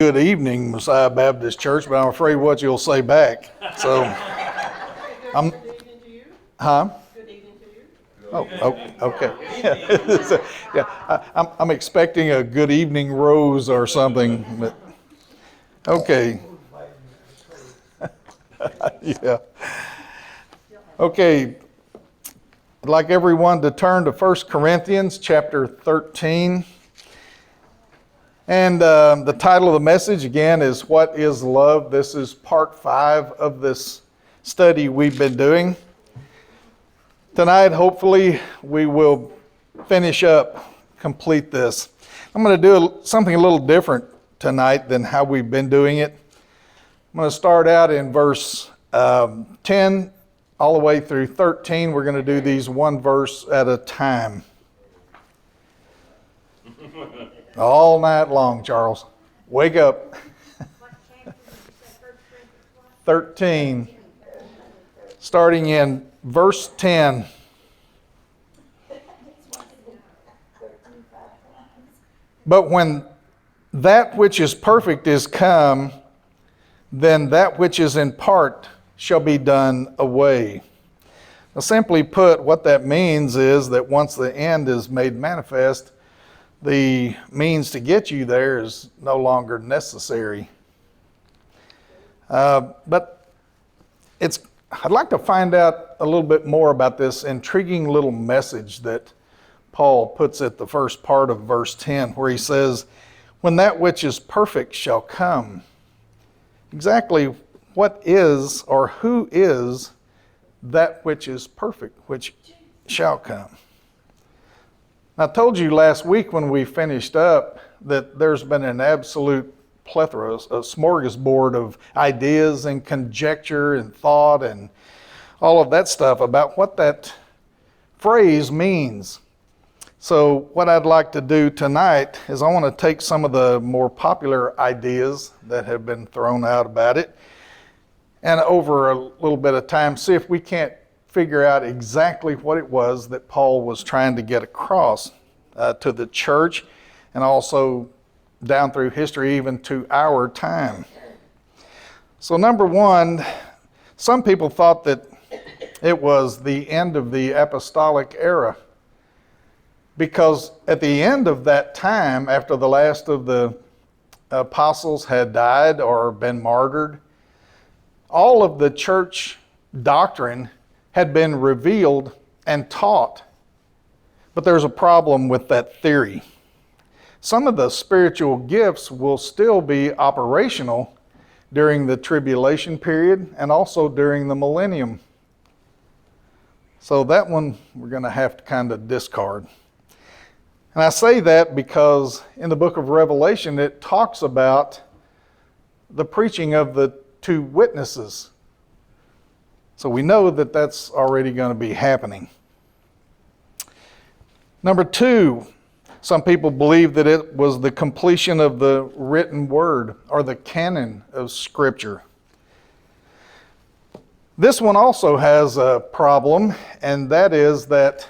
Good evening, Messiah Baptist Church, but I'm afraid what you'll say back. So, I'm, huh? Okay. I'm expecting a good evening rose or something, but okay. Yeah. Okay. I'd like everyone to turn to 1 Corinthians chapter 13. And the title of the message, again, is What is Love? This is part 5 of this study we've been doing. Tonight, hopefully, we will finish up, complete this. I'm going to do something a little different tonight than how we've been doing it. I'm going to start out in verse 10 all the way through 13. We're going to do these one verse at a time. All night long, Charles. Wake up. 13. Starting in verse 10. But when that which is perfect is come, then that which is in part shall be done away. Now, simply put, what that means is that once the end is made manifest, the means to get you there is no longer necessary. But I'd like to find out a little bit more about this intriguing little message that Paul puts at the first part of verse 10, where he says, when that which is perfect shall come. Exactly what is or who is that which is perfect, which shall come? I told you last week when we finished up that there's been an absolute plethora, a smorgasbord of ideas and conjecture and thought and all of that stuff about what that phrase means. So what I'd like to do tonight is I want to take some of the more popular ideas that have been thrown out about it, and over a little bit of time see if we can't figure out exactly what it was that Paul was trying to get across to the church, and also down through history even to our time. So number one, some people thought that it was the end of the apostolic era, because at the end of that time, after the last of the apostles had died or been martyred, all of the church doctrine had been revealed and taught. But there's a problem with that theory. Some of the spiritual gifts will still be operational during the tribulation period and also during the millennium. So that one we're going to have to kind of discard. And I say that because in the book of Revelation it talks about the preaching of the two witnesses. So we know that that's already going to be happening. Number two, some people believe that it was the completion of the written word or the canon of Scripture. This one also has a problem, and that is that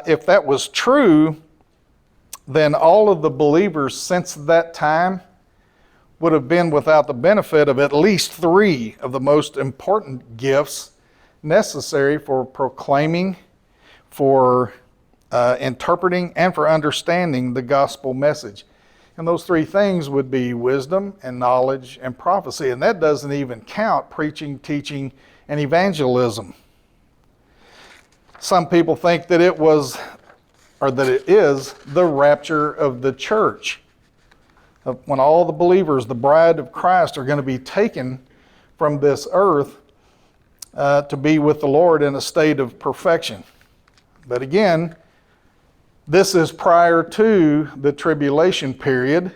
if that was true, then all of the believers since that time would have been without the benefit of at least 3 of the most important gifts necessary for proclaiming, for interpreting, and for understanding the gospel message. And those 3 things would be wisdom and knowledge and prophecy. And that doesn't even count preaching, teaching, and evangelism. Some people think that it was, or that it is, the rapture of the church. When all the believers, the bride of Christ, are going to be taken from this earth to be with the Lord in a state of perfection. But again, this is prior to the tribulation period,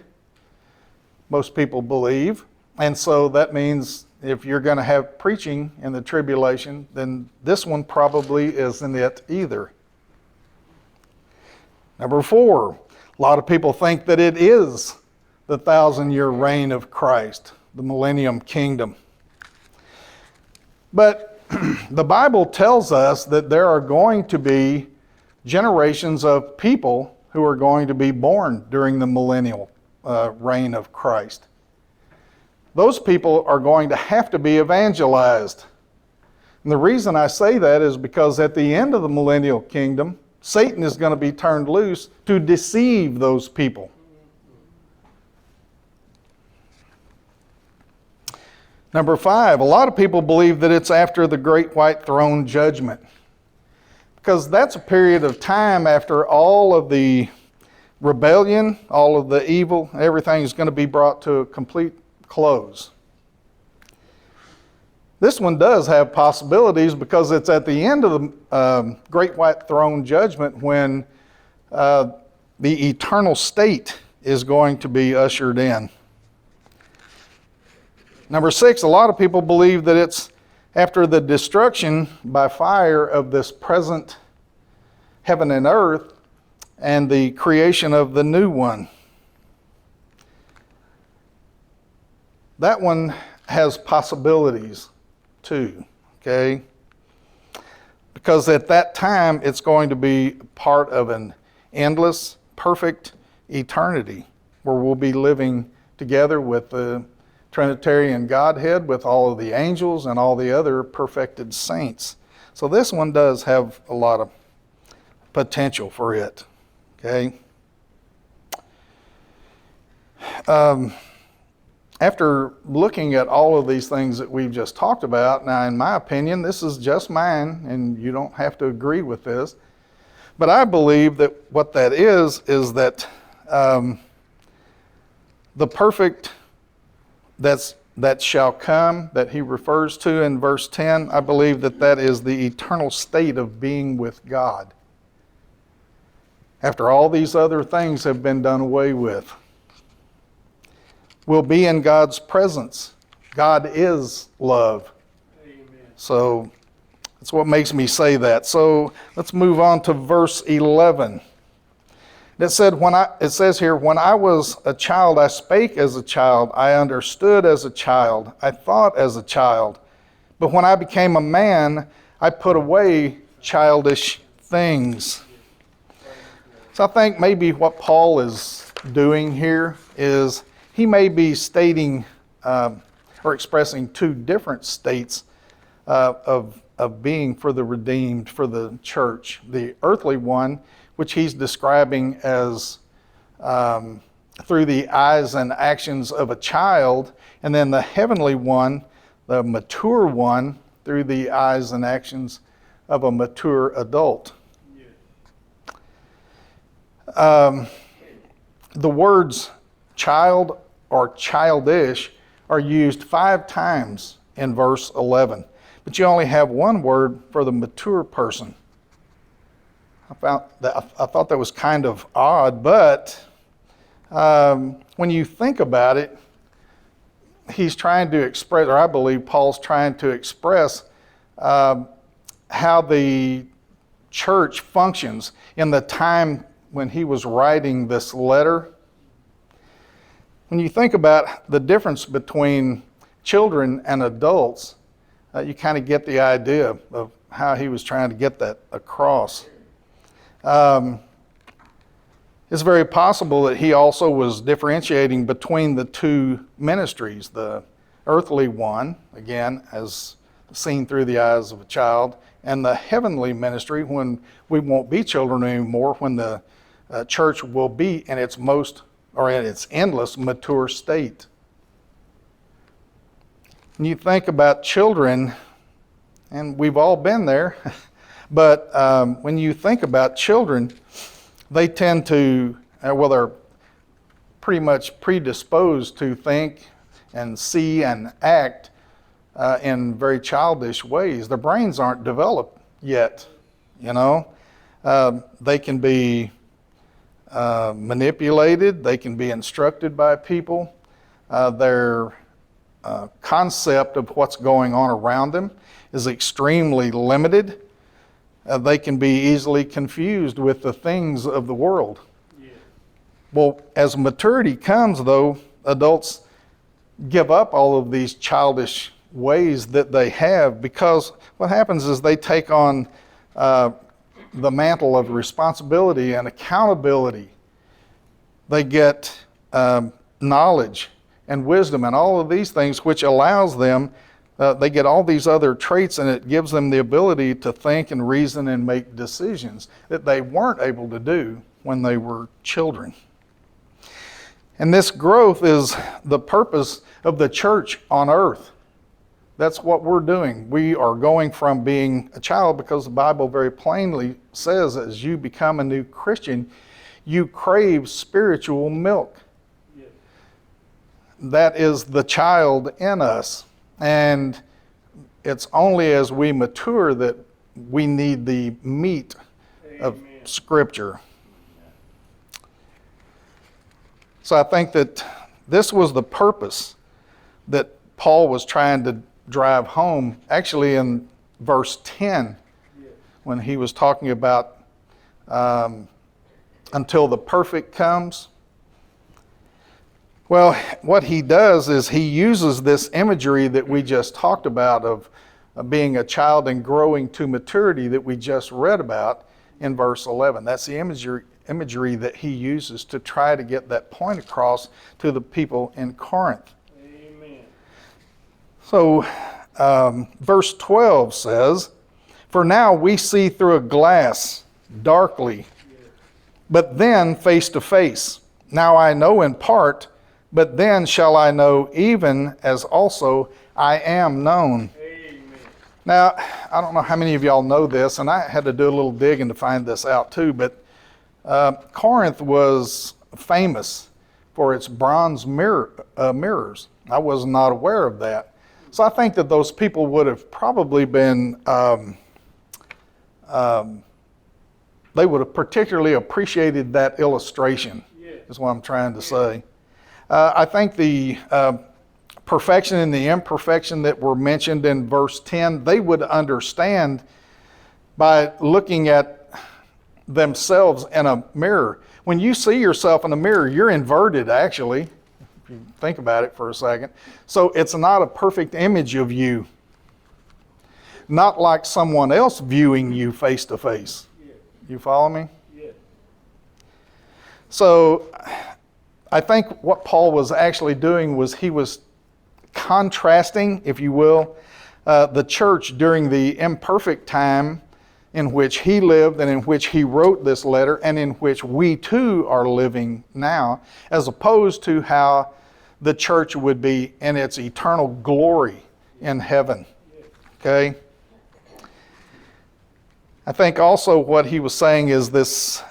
most people believe. And so that means if you're going to have preaching in the tribulation, then this one probably isn't it either. Number 4, a lot of people think that it is the 1,000-year reign of Christ, the millennium kingdom. But the Bible tells us that there are going to be generations of people who are going to be born during the millennial reign of Christ. Those people are going to have to be evangelized. And the reason I say that is because at the end of the millennial kingdom, Satan is going to be turned loose to deceive those people. Number 5, a lot of people believe that it's after the great white throne judgment, because that's a period of time after all of the rebellion, all of the evil, everything is going to be brought to a complete close. This one does have possibilities because it's at the end of the great white throne judgment when the eternal state is going to be ushered in. Number 6, a lot of people believe that it's after the destruction by fire of this present heaven and earth and the creation of the new one. That one has possibilities too, okay? Because at that time, it's going to be part of an endless, perfect eternity where we'll be living together with the Trinitarian Godhead, with all of the angels and all the other perfected saints. So this one does have a lot of potential for it, okay? After looking at all of these things that we've just talked about, now in my opinion, this is just mine, and you don't have to agree with this, but I believe that what that is that the perfect that shall come, that he refers to in verse 10, I believe that that is the eternal state of being with God. After all these other things have been done away with, we'll be in God's presence. God is love. Amen. So that's what makes me say that. So let's move on to verse 11. It says here, when I was a child, I spake as a child, I understood as a child, I thought as a child. But when I became a man, I put away childish things. So I think maybe what Paul is doing here is he may be stating or expressing two different states of being for the redeemed, for the church. The earthly one, which he's describing as through the eyes and actions of a child, and then the heavenly one, the mature one, through the eyes and actions of a mature adult. The words child or childish are used 5 times in verse 11, but you only have one word for the mature person. I thought that was kind of odd, but when you think about it, he's trying to express, or I believe Paul's trying to express how the church functions in the time when he was writing this letter. When you think about the difference between children and adults, you kind of get the idea of how he was trying to get that across. It's very possible that he also was differentiating between the two ministries, the earthly one, again, as seen through the eyes of a child, and the heavenly ministry when we won't be children anymore, when the church will be in its most, or in its endless mature state. When you think about children, and we've all been there, but when you think about children, they tend to, they're pretty much predisposed to think and see and act in very childish ways. Their brains aren't developed yet, you know. They can be manipulated, they can be instructed by people. Their concept of what's going on around them is extremely limited. They can be easily confused with the things of the world. Yeah. Well, as maturity comes, though, adults give up all of these childish ways that they have, because what happens is they take on the mantle of responsibility and accountability. They get knowledge and wisdom and all of these things, which allows them, they get all these other traits, and it gives them the ability to think and reason and make decisions that they weren't able to do when they were children. And this growth is the purpose of the church on earth. That's what we're doing. We are going from being a child, because the Bible very plainly says as you become a new Christian, you crave spiritual milk. Yes. That is the child in us. And it's only as we mature that we need the meat of Scripture. So I think that this was the purpose that Paul was trying to drive home, actually in verse 10, when he was talking about until the perfect comes. Well, what he does is he uses this imagery that we just talked about of being a child and growing to maturity that we just read about in verse 11. That's the imagery that he uses to try to get that point across to the people in Corinth. Amen. So verse 12 says, "For now we see through a glass darkly, but then face to face. Now I know in part, but then shall I know, even as also I am known." Amen. Now, I don't know how many of y'all know this, and I had to do a little digging to find this out too, but Corinth was famous for its bronze mirrors. I was not aware of that. So I think that those people would have probably been, they would have particularly appreciated that illustration, is what I'm trying to say. I think the perfection and the imperfection that were mentioned in verse 10, they would understand by looking at themselves in a mirror. When you see yourself in a mirror, you're inverted, actually, if you think about it for a second. So it's not a perfect image of you. Not like someone else viewing you face to face. You follow me? Yeah. So I think what Paul was actually doing was he was contrasting, if you will, the church during the imperfect time in which he lived and in which he wrote this letter and in which we too are living now, as opposed to how the church would be in its eternal glory in heaven. Okay? I think also what he was saying is this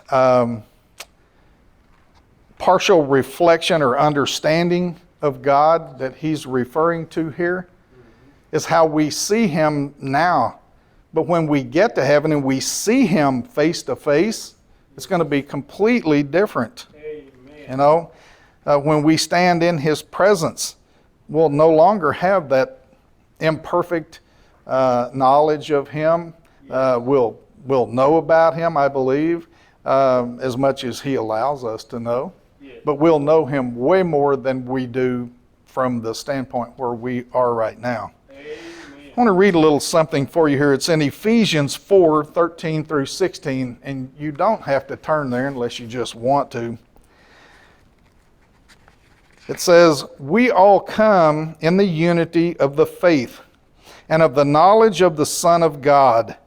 partial reflection or understanding of God that he's referring to here is how we see him now. But when we get to heaven and we see him face to face, it's going to be completely different. Amen. You know, when we stand in his presence, we'll no longer have that imperfect knowledge of him. We'll know about him, I believe, as much as he allows us to know. Yeah. But we'll know him way more than we do from the standpoint where we are right now. Amen. I want to read a little something for you here. It's in Ephesians 4:13 through 16, and you don't have to turn there unless you just want to. It says, "We all come in the unity of the faith and of the knowledge of the Son of God,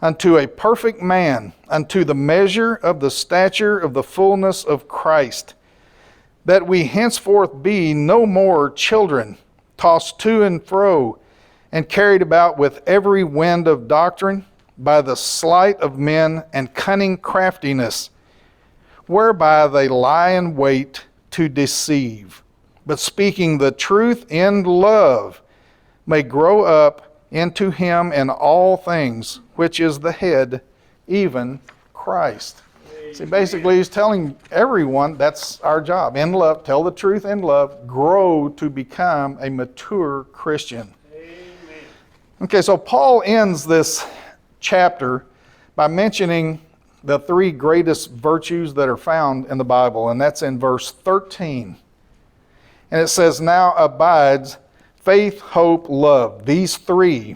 unto a perfect man, unto the measure of the stature of the fullness of Christ, that we henceforth be no more children, tossed to and fro, and carried about with every wind of doctrine, by the sleight of men and cunning craftiness, whereby they lie in wait to deceive, but speaking the truth in love, may grow up into him in all things, which is the head, even Christ." See, basically he's telling everyone that's our job. In love, tell the truth in love, grow to become a mature Christian. Amen. Okay, so Paul ends this chapter by mentioning the three greatest virtues that are found in the Bible, and that's in verse 13. And it says, "Now abides faith, hope, love," these three.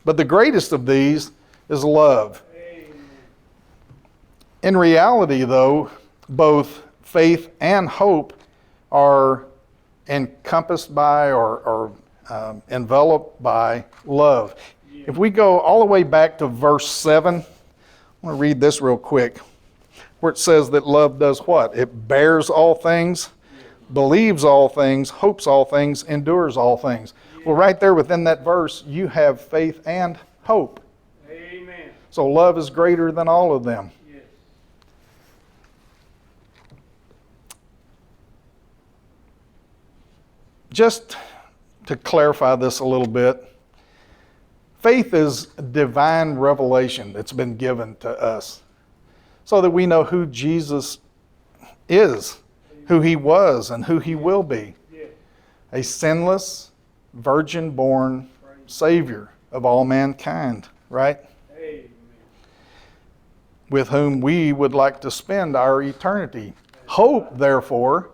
But the greatest of these is love. Amen. In reality, though, both faith and hope are encompassed by or enveloped by love. If we go all the way back to verse 7, I want to read this real quick, where it says that love does what? It bears all things, believes all things, hopes all things, endures all things. Well, right there within that verse, you have faith and hope. Amen. So love is greater than all of them. Yes. Just to clarify this a little bit, faith is divine revelation that's been given to us so that we know who Jesus is, who he was, and who he will be. Yes. A sinless, virgin-born Savior of all mankind, right? Amen. With whom we would like to spend our eternity. Hope, therefore,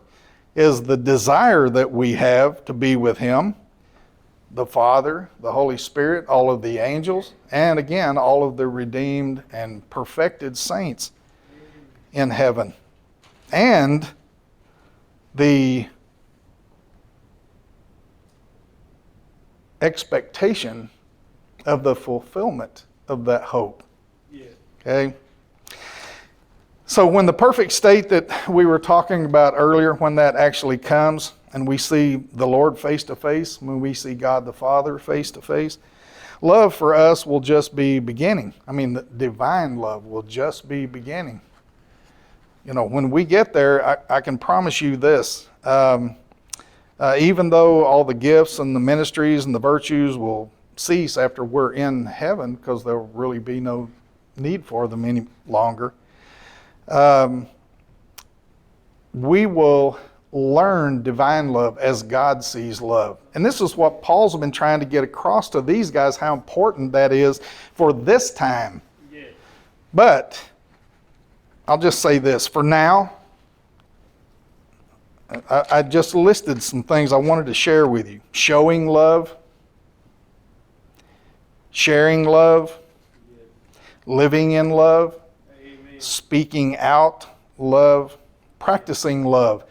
is the desire that we have to be with him, the Father, the Holy Spirit, all of the angels, and again, all of the redeemed and perfected saints in heaven. And the expectation of the fulfillment of that hope. Yes. Okay? So when the perfect state that we were talking about earlier, when that actually comes, and we see the Lord face to face, when we see God the Father face to face, love for us will just be beginning. I mean, the divine love will just be beginning. You know, when we get there, I can promise you this. Even though all the gifts and the ministries and the virtues will cease after we're in heaven, because there will really be no need for them any longer, we will learn divine love as God sees love. And this is what Paul's been trying to get across to these guys, how important that is for this time. Yes. But I'll just say this, for now, I just listed some things I wanted to share with you. Showing love, sharing love, living in love, Amen. speaking out love, practicing love.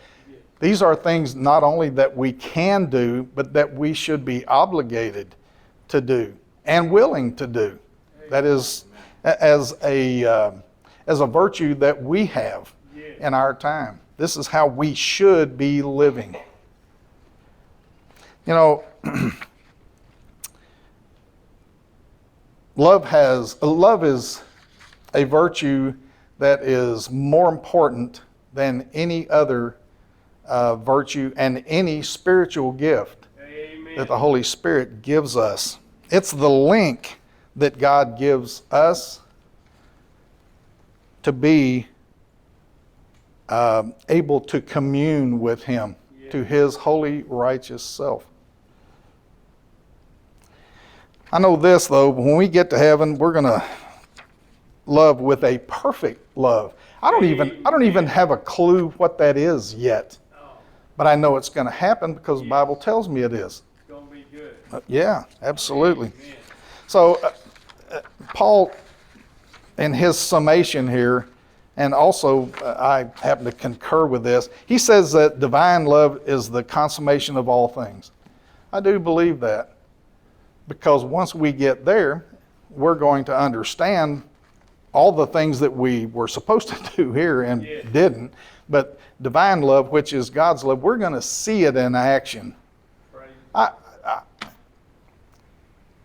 These are things not only that we can do, but that we should be obligated to do and willing to do. That is as a virtue that we have in our time. This is how we should be living. You know, love is a virtue that is more important than any other virtue and any spiritual gift that the Holy Spirit gives us. It's the link that God gives us to be able to commune with him, to his holy, righteous self. I know this, though, when we get to heaven, we're going to love with a perfect love. I don't even have a clue what that is yet. But I know it's going to happen because the Bible tells me it is. It's going to be good. Yeah, absolutely. Amen. So Paul, in his summation here, and also I happen to concur with this, he says that divine love is the consummation of all things. I do believe that, because once we get there, we're going to understand all the things that we were supposed to do here and didn't. But divine love, which is God's love, we're going to see it in action.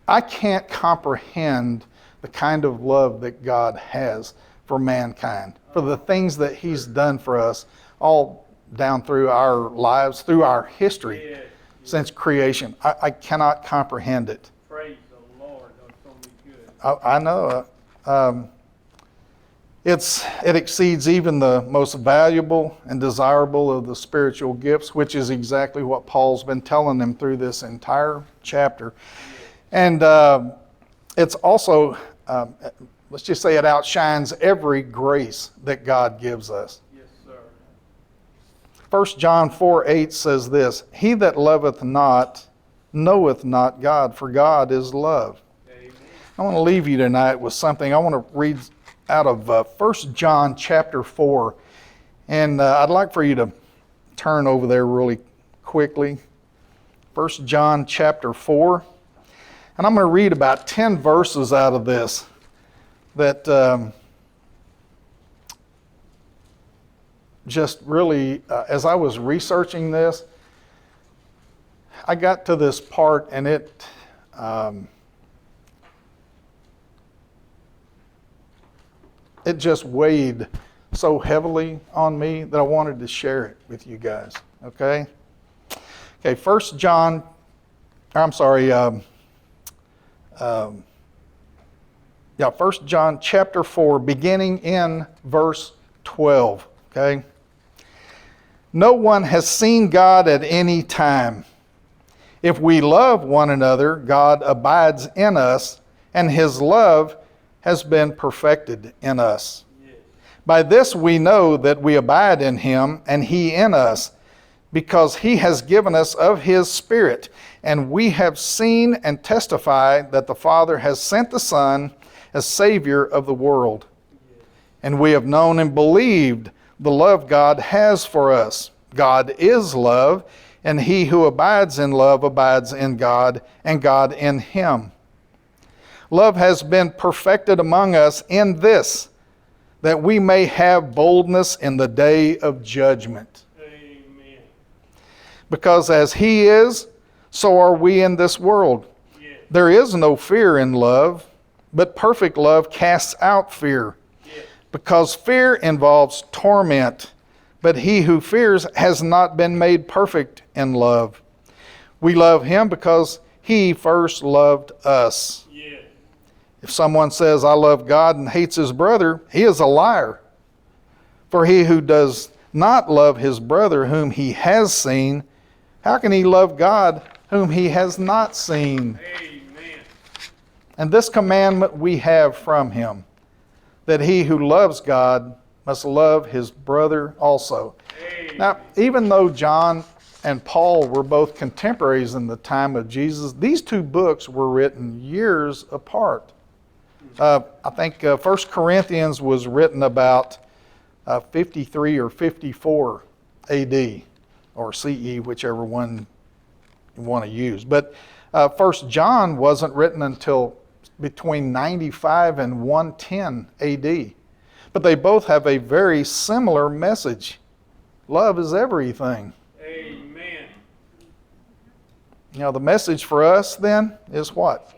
I can't comprehend the kind of love that God has for mankind, for the things that he's done for us all down through our lives, through our history since creation. I cannot comprehend it. Praise the Lord. That's going to be good. I know. It exceeds even the most valuable and desirable of the spiritual gifts, which is exactly what Paul's been telling them through this entire chapter. And it's also, let's just say it outshines every grace that God gives us. Yes, sir. 1 John 4:8 says this, "He that loveth not knoweth not God, for God is love." Amen. I want to leave you tonight with something. I want to read out of 1 John chapter 4. And I'd like for you turn over there really quickly. 1 John chapter 4. And I'm going to read about 10 verses out of this that just really, as I was researching this, I got to this part and it just weighed so heavily on me that I wanted to share it with you guys. Okay? Okay, 1 John chapter 4, beginning in verse 12. Okay? No one has seen God at any time. If we love one another, God abides in us, and his love has been perfected in us. Yes. By this we know that we abide in him, and he in us, because he has given us of his Spirit. And we have seen and testify that the Father has sent the Son as Savior of the world. Yes. And we have known and believed the love God has for us. God is love, and he who abides in love abides in God, and God in him. Love has been perfected among us in this, that we may have boldness in the day of judgment. Amen. Because as he is, so are we in this world. Yes. There is no fear in love, but perfect love casts out fear. Yes. Because fear involves torment, but he who fears has not been made perfect in love. We love him because he first loved us. Yes. If someone says, I love God and hates his brother, he is a liar. For he who does not love his brother whom he has seen, how can he love God whom he has not seen? Amen. And this commandment we have from him, that he who loves God must love his brother also. Amen. Now, even though John and Paul were both contemporaries in the time of Jesus, these two books were written years apart. I think 1 Corinthians was written about 53 or 54 AD, or CE, whichever one you want to use. But 1 John wasn't written until between 95 and 110 AD. But they both have a very similar message. Love is everything. Amen. You know, the message for us then is what?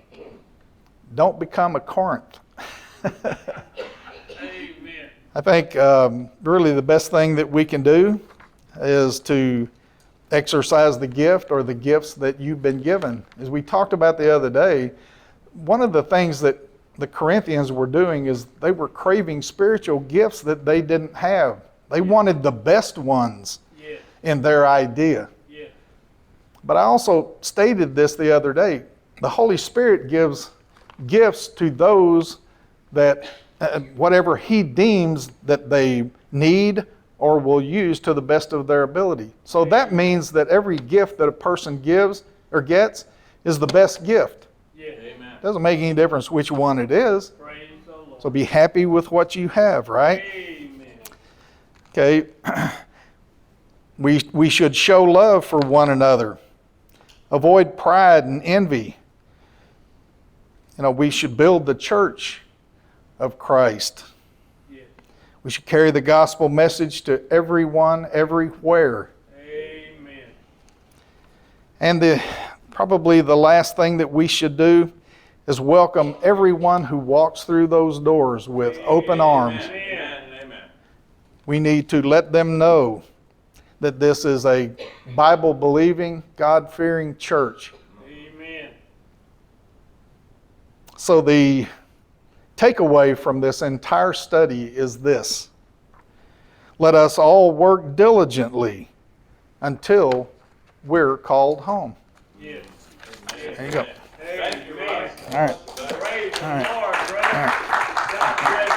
Don't become a Corinth. Amen. I think really the best thing that we can do is to exercise the gift or the gifts that you've been given. As we talked about the other day, one of the things that the Corinthians were doing is they were craving spiritual gifts that they didn't have. They wanted the best ones in their idea. Yeah. But I also stated this the other day. The Holy Spirit gives gifts to those that whatever he deems that they need or will use to the best of their ability. So that means that every gift that a person gives or gets is the best gift. Yeah. Amen. Doesn't make any difference which one it is. Praise the Lord. So be happy with what you have, right? Amen. Okay. We should show love for one another. Avoid pride and envy. You know, we should build the church of Christ. Yeah. We should carry the gospel message to everyone, everywhere. Amen. And probably the last thing that we should do is welcome everyone who walks through those doors with open arms. Amen. Amen. We need to let them know that this is a Bible-believing, God-fearing church. Amen. So the takeaway from this entire study is this. Let us all work diligently until we're called home. Yes. There you go. Thank you, Russ. All right. Praise the All right. Lord, brother. All right. God bless